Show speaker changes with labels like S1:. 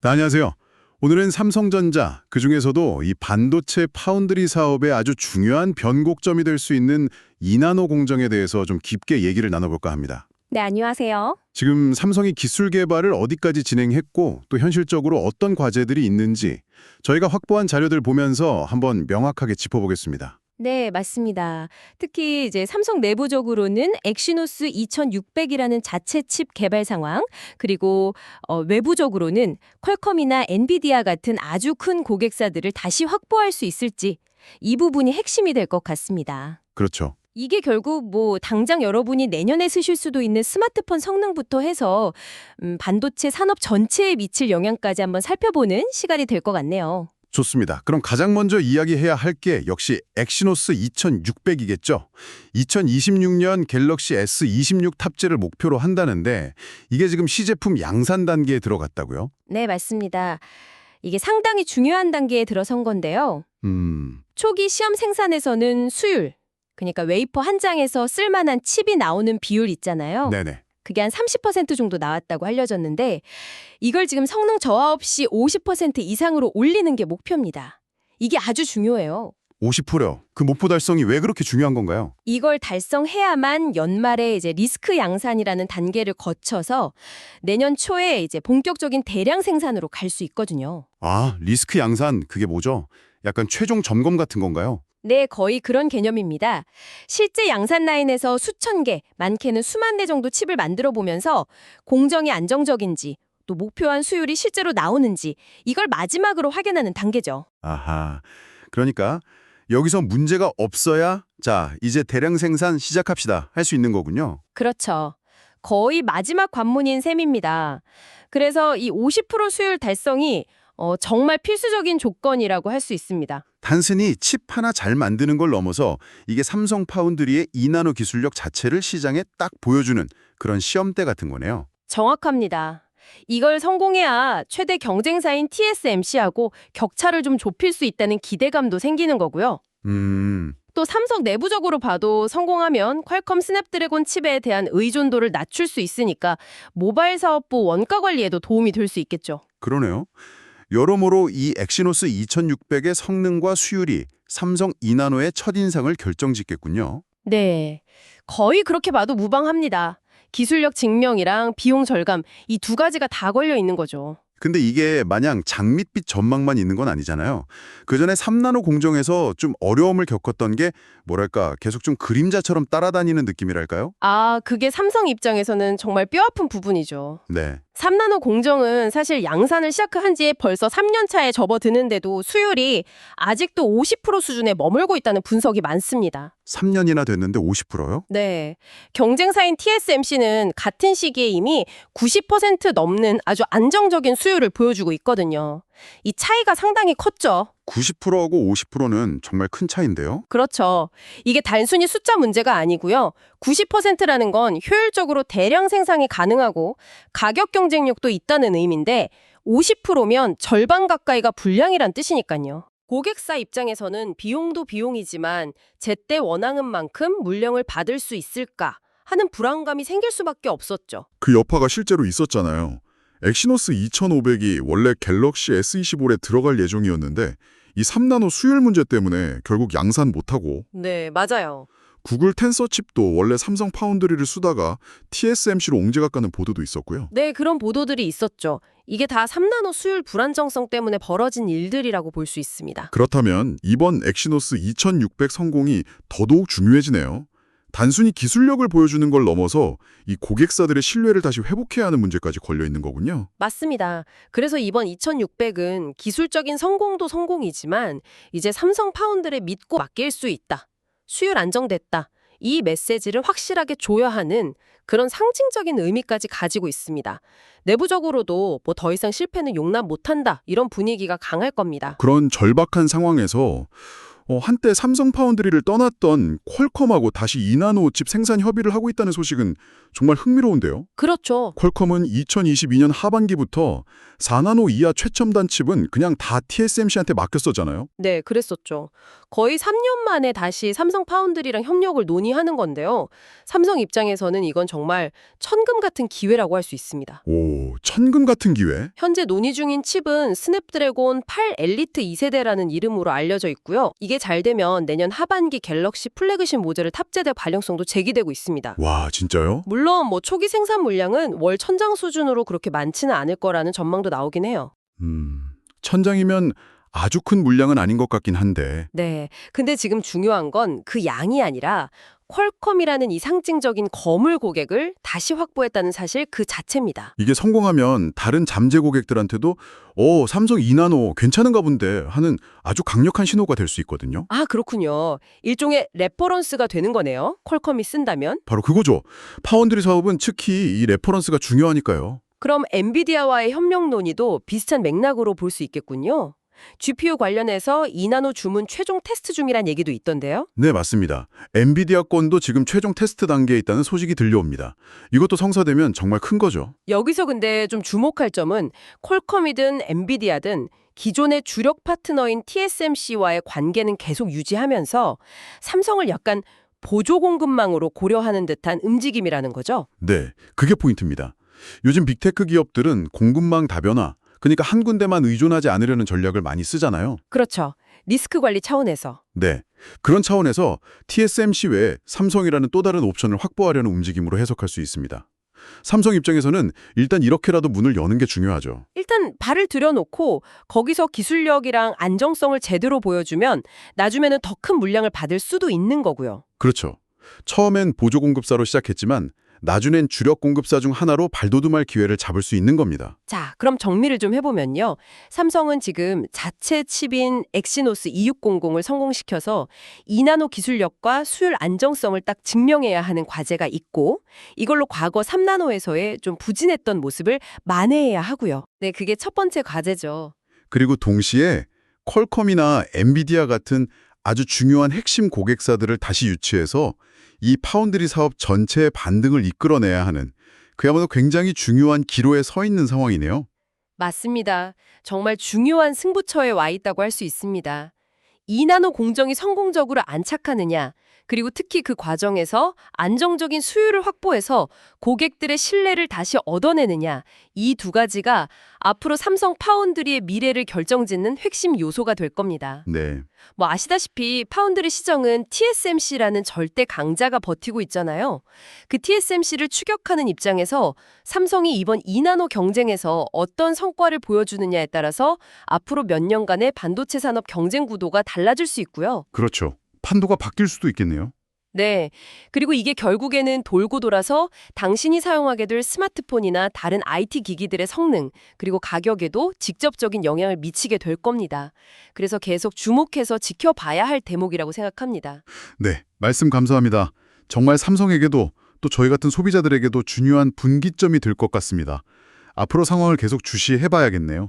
S1: 네, 안녕하세요. 오늘은 삼성전자, 그중에서도 이 반도체 파운드리 사업의 아주 중요한 변곡점이 될 수 있는 이나노 공정에 대해서 좀 깊게 얘기를 나눠볼까 합니다.
S2: 네, 안녕하세요.
S1: 지금 삼성이 기술 개발을 어디까지 진행했고 또 현실적으로 어떤 과제들이 있는지 저희가 확보한 자료들 보면서 한번 명확하게 짚어보겠습니다.
S2: 네, 맞습니다. 특히 이제 삼성 내부적으로는 엑시노스 2600이라는 자체 칩 개발 상황, 그리고 외부적으로는 퀄컴이나 엔비디아 같은 아주 큰 고객사들을 다시 확보할 수 있을지 이 부분이 핵심이 될 것 같습니다.
S1: 그렇죠.
S2: 이게 결국 뭐 당장 여러분이 내년에 쓰실 수도 있는 스마트폰 성능부터 해서 반도체 산업 전체에 미칠 영향까지 한번 살펴보는 시간이 될 것 같네요.
S1: 좋습니다. 그럼 가장 먼저 이야기해야 할 게 역시 엑시노스 2600이겠죠. 2026년 갤럭시 S26 탑재를 목표로 한다는데 이게 지금 시제품 양산 단계에 들어갔다고요?
S2: 네, 맞습니다. 이게 상당히 중요한 단계에 들어선 건데요. 초기 시험 생산에서는 수율, 그러니까 웨이퍼 한 장에서 쓸만한 칩이 나오는 비율 있잖아요.
S1: 네네.
S2: 그게 한 30% 정도 나왔다고 알려졌는데 이걸 지금 성능 저하 없이 50% 이상으로 올리는 게 목표입니다. 이게 아주 중요해요.
S1: 50%요. 그 목표 달성이 왜 그렇게 중요한 건가요?
S2: 이걸 달성해야만 연말에 이제 리스크 양산이라는 단계를 거쳐서 내년 초에 이제 본격적인 대량 생산으로 갈 수 있거든요.
S1: 아, 리스크 양산, 그게 뭐죠? 약간 최종 점검 같은 건가요?
S2: 네, 거의 그런 개념입니다. 실제 양산 라인에서 수천 개, 많게는 수만 대 정도 칩을 만들어 보면서 공정이 안정적인지 또 목표한 수율이 실제로 나오는지 이걸 마지막으로 확인하는 단계죠.
S1: 아하. 그러니까 여기서 문제가 없어야 자, 이제 대량 생산 시작합시다. 할 수 있는 거군요.
S2: 그렇죠. 거의 마지막 관문인 셈입니다. 그래서 이 50% 수율 달성이 정말 필수적인 조건이라고 할 수 있습니다.
S1: 단순히 칩 하나 잘 만드는 걸 넘어서 이게 삼성 파운드리의 2나노 기술력 자체를 시장에 딱 보여주는 그런 시험대 같은 거네요.
S2: 정확합니다. 이걸 성공해야 최대 경쟁사인 TSMC하고 격차를 좀 좁힐 수 있다는 기대감도 생기는 거고요. 또 삼성 내부적으로 봐도 성공하면 퀄컴 스냅드래곤 칩에 대한 의존도를 낮출 수 있으니까 모바일 사업부 원가 관리에도 도움이 될 수 있겠죠.
S1: 그러네요. 여러모로 이 엑시노스 2600의 성능과 수율이 삼성 2나노의 첫인상을 결정짓겠군요.
S2: 네, 거의 그렇게 봐도 무방합니다. 기술력 증명이랑 비용 절감 이 두 가지가 다 걸려 있는 거죠.
S1: 근데 이게 마냥 장밋빛 전망만 있는 건 아니잖아요. 그전에 3나노 공정에서 좀 어려움을 겪었던 게 뭐랄까 계속 좀 그림자처럼 따라다니는 느낌이랄까요?
S2: 아, 그게 삼성 입장에서는 정말 뼈아픈 부분이죠.
S1: 네.
S2: 3나노 공정은 사실 양산을 시작한 지 벌써 3년 차에 접어드는데도 수율이 아직도 50% 수준에 머물고 있다는 분석이 많습니다.
S1: 3년이나 됐는데 50%요?
S2: 네. 경쟁사인 TSMC는 같은 시기에 이미 90% 넘는 아주 안정적인 수율을 보여주고 있거든요. 이 차이가 상당히 컸죠.
S1: 90%하고 50%는 정말 큰 차이인데요.
S2: 그렇죠. 이게 단순히 숫자 문제가 아니고요. 90%라는 건 효율적으로 대량 생산이 가능하고 가격 경쟁력도 있다는 의미인데 50%면 절반 가까이가 불량이란 뜻이니까요. 고객사 입장에서는 비용도 비용이지만 제때 원하는 만큼 물량을 받을 수 있을까 하는 불안감이 생길 수밖에 없었죠.
S3: 그 여파가 실제로 있었잖아요. 엑시노스 2500이 원래 갤럭시 S25에 들어갈 예정이었는데 이 3나노 수율 문제 때문에 결국 양산 못하고
S2: 네, 맞아요.
S3: 구글 텐서 칩도 원래 삼성 파운드리를 쓰다가 TSMC로 옹지가 가는 보도도 있었고요.
S2: 네, 그런 보도들이 있었죠. 이게 다 3나노 수율 불안정성 때문에 벌어진 일들이라고 볼 수 있습니다.
S3: 그렇다면 이번 엑시노스 2600 성공이 더더욱 중요해지네요. 단순히 기술력을 보여주는 걸 넘어서 이 고객사들의 신뢰를 다시 회복해야 하는 문제까지 걸려 있는 거군요.
S2: 맞습니다. 그래서 이번 2600은 기술적인 성공도 성공이지만 이제 삼성 파운드를 믿고 맡길 수 있다. 수율 안정됐다. 이 메시지를 확실하게 줘야 하는 그런 상징적인 의미까지 가지고 있습니다. 내부적으로도 뭐 더 이상 실패는 용납 못한다. 이런 분위기가 강할 겁니다.
S3: 그런 절박한 상황에서 한때 삼성 파운드리를 떠났던 퀄컴하고 다시 2나노 칩 생산 협의를 하고 있다는 소식은 정말 흥미로운데요.
S2: 그렇죠.
S3: 퀄컴은 2022년 하반기부터 4나노 이하 최첨단 칩은 그냥 다 TSMC한테 맡겼었잖아요.
S2: 네, 그랬었죠. 거의 3년 만에 다시 삼성 파운드리랑 협력을 논의하는 건데요. 삼성 입장에서는 이건 정말 천금 같은 기회라고 할 수 있습니다.
S3: 오, 천금 같은 기회?
S2: 현재 논의 중인 칩은 스냅드래곤 8 엘리트 2세대라는 이름으로 알려져 있고요. 이게 잘 되면 내년 하반기 갤럭시 플래그십 모델을 탑재될 발령성도 제기되고 있습니다.
S3: 와, 진짜요?
S2: 물론 초기 생산 물량은 월 천장 수준으로 그렇게 많지는 않을 거라는 전망도 나오긴 해요.
S3: 천장이면 아주 큰 물량은 아닌 것 같긴 한데.
S2: 네. 근데 지금 중요한 건 그 양이 아니라 퀄컴이라는 이 상징적인 거물 고객을 다시 확보했다는 사실 그 자체입니다.
S3: 이게 성공하면 다른 잠재 고객들한테도 삼성 2나노 괜찮은가 본데 하는 아주 강력한 신호가 될 수 있거든요.
S2: 아, 그렇군요. 일종의 레퍼런스가 되는 거네요. 퀄컴이 쓴다면.
S3: 바로 그거죠. 파운드리 사업은 특히 이 레퍼런스가 중요하니까요.
S2: 그럼 엔비디아와의 협력 논의도 비슷한 맥락으로 볼 수 있겠군요. GPU 관련해서 2나노 주문 최종 테스트 중이란 얘기도 있던데요.
S3: 네, 맞습니다. 엔비디아 건도 지금 최종 테스트 단계에 있다는 소식이 들려옵니다. 이것도 성사되면 정말 큰 거죠.
S2: 여기서 근데 좀 주목할 점은 퀄컴이든 엔비디아든 기존의 주력 파트너인 TSMC와의 관계는 계속 유지하면서 삼성을 약간 보조 공급망으로 고려하는 듯한 움직임이라는 거죠.
S3: 네, 그게 포인트입니다. 요즘 빅테크 기업들은 공급망 다변화, 그러니까 한 군데만 의존하지 않으려는 전략을 많이 쓰잖아요.
S2: 그렇죠. 리스크 관리 차원에서.
S3: 네, 그런 차원에서 TSMC 외에 삼성이라는 또 다른 옵션을 확보하려는 움직임으로 해석할 수 있습니다. 삼성 입장에서는 일단 이렇게라도 문을 여는 게 중요하죠.
S2: 일단 발을 들여놓고 거기서 기술력이랑 안정성을 제대로 보여주면 나중에는 더 큰 물량을 받을 수도 있는 거고요.
S3: 그렇죠. 처음엔 보조 공급사로 시작했지만 나중엔 주력 공급사 중 하나로 발돋움할 기회를 잡을 수 있는 겁니다.
S2: 자, 그럼 정리를 좀 해보면요. 삼성은 지금 자체 칩인 엑시노스 2600을 성공시켜서 2나노 기술력과 수율 안정성을 딱 증명해야 하는 과제가 있고 이걸로 과거 3나노에서의 좀 부진했던 모습을 만회해야 하고요. 네, 그게 첫 번째 과제죠.
S3: 그리고 동시에 퀄컴이나 엔비디아 같은 아주 중요한 핵심 고객사들을 다시 유치해서 이 파운드리 사업 전체의 반등을 이끌어내야 하는 그야말로 굉장히 중요한 기로에 서 있는 상황이네요.
S2: 맞습니다. 정말 중요한 승부처에 와 있다고 할 수 있습니다. 2나노 공정이 성공적으로 안착하느냐, 그리고 특히 그 과정에서 안정적인 수율을 확보해서 고객들의 신뢰를 다시 얻어내느냐, 이 두 가지가 앞으로 삼성 파운드리의 미래를 결정짓는 핵심 요소가 될 겁니다.
S3: 네,
S2: 아시다시피 파운드리 시정은 TSMC라는 절대 강자가 버티고 있잖아요. 그 TSMC를 추격하는 입장에서 삼성이 이번 2나노 경쟁에서 어떤 성과를 보여주느냐에 따라서 앞으로 몇 년간의 반도체 산업 경쟁 구도가 달라질 수 있고요.
S3: 그렇죠. 판도가 바뀔 수도 있겠네요.
S2: 네. 그리고 이게 결국에는 돌고 돌아서 당신이 사용하게 될 스마트폰이나 다른 IT 기기들의 성능, 그리고 가격에도 직접적인 영향을 미치게 될 겁니다. 그래서 계속 주목해서 지켜봐야 할 대목이라고 생각합니다.
S3: 네, 말씀 감사합니다. 정말 삼성에게도 또 저희 같은 소비자들에게도 중요한 분기점이 될 것 같습니다. 앞으로 상황을 계속 주시해봐야겠네요.